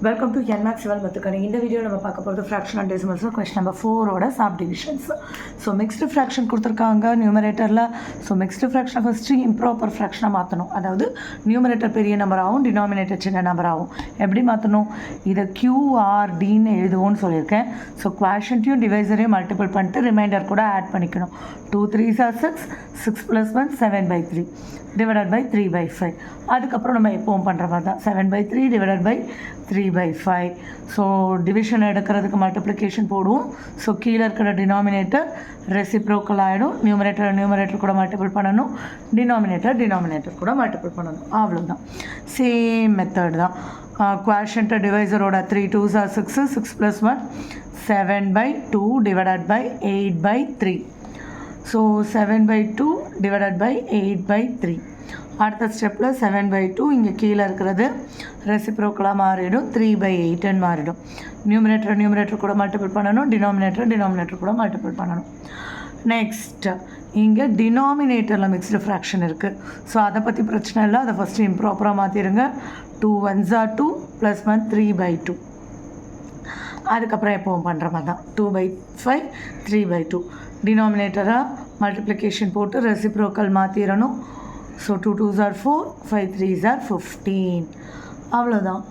Welcome to என்மேக்ஸ் சிவல் மெத்துக்கணி. இந்த video நம்ம பார்க்க போகிறது fraction and decimals question number 4ஓட sub divisions. So mixed fraction கொடுத்துருக்காங்க நியூமரேட்டரில். ஸோ மிக்ஸ்டு ஃப்ராக்ஷனை ஃபஸ்ட்டு இம்ப்ராப்பர் ஃப்ராக்ஷனாக மாற்றணும். அதாவது நியூமரேட்டர் பெரிய நம்பர் ஆகும், டினாமினேட்டர் சின்ன நம்பர் ஆகும். எப்படி மாற்றணும்? இதை QRDன்னு எழுதுவோன்னு சொல்லியிருக்கேன். ஸோ குவாஷன்ட்டையும் டிவைசரையும் மல்டிபிள் பண்ணிட்டு ரிமைண்டர் கூட ஆட் பண்ணிக்கணும். 2 3s are 6, 6 + 1 7/3 divided by 3/5. அதுக்கப்புறம் நம்ம எப்போவும் பண்ணுற மாதிரி தான் 7/3 divided by 3/5. ஸோ டிவிஷன் எடுக்கிறதுக்கு மல்டிப்ளிகேஷன் போடுவோம். ஸோ கீழே இருக்கிற டினாமினேட்டர் ரெசிப்ரோக்கல் ஆகிடும். நியூமரேட்டர் கூட மல்டிபிள் பண்ணணும், டினாமினேட்டர் கூட மல்டிபிள் பண்ணணும். அவ்வளோதான், சேம் மெத்தட் தான். குவாஷன்ட் டிவைசரோட 3 2s are 6, 6 + 1 7/2 divided by 8/3. So 7/2 divided by 8/3. அடுத்த ஸ்டெப்பில் 7/2 இங்கே கீழே இருக்கிறது ரெசிப்ரோக்கலாக மாறிடும், 3/8ன்னு மாறிடும். நியூமரேட்டர் கூட மல்டிபிள் பண்ணணும், டினாமினேட்டர் கூட மல்டிபிள் பண்ணணும். நெக்ஸ்ட் இங்கே டினாமினேட்டரில் மிக்ஸ்டு ஃப்ராக்ஷன் இருக்குது. ஸோ அதை பற்றி பிரச்சனை இல்லை, அதை ஃபஸ்ட்டு இம்ப்ராப்பராக மாற்றிடுங்க. 2 1s are 2 + 1 3/2. அதுக்கப்புறம் எப்போவும் பண்ணுற மாதிரி தான் 2/5 3/2. டினாமினேட்டராக மல்டிப்ளிகேஷன் போட்டு ரெசிப்ரோக்கல் மாற்றிடணும். So 2 2s are 4, 5 3s are 15. அவ்வளோதான்.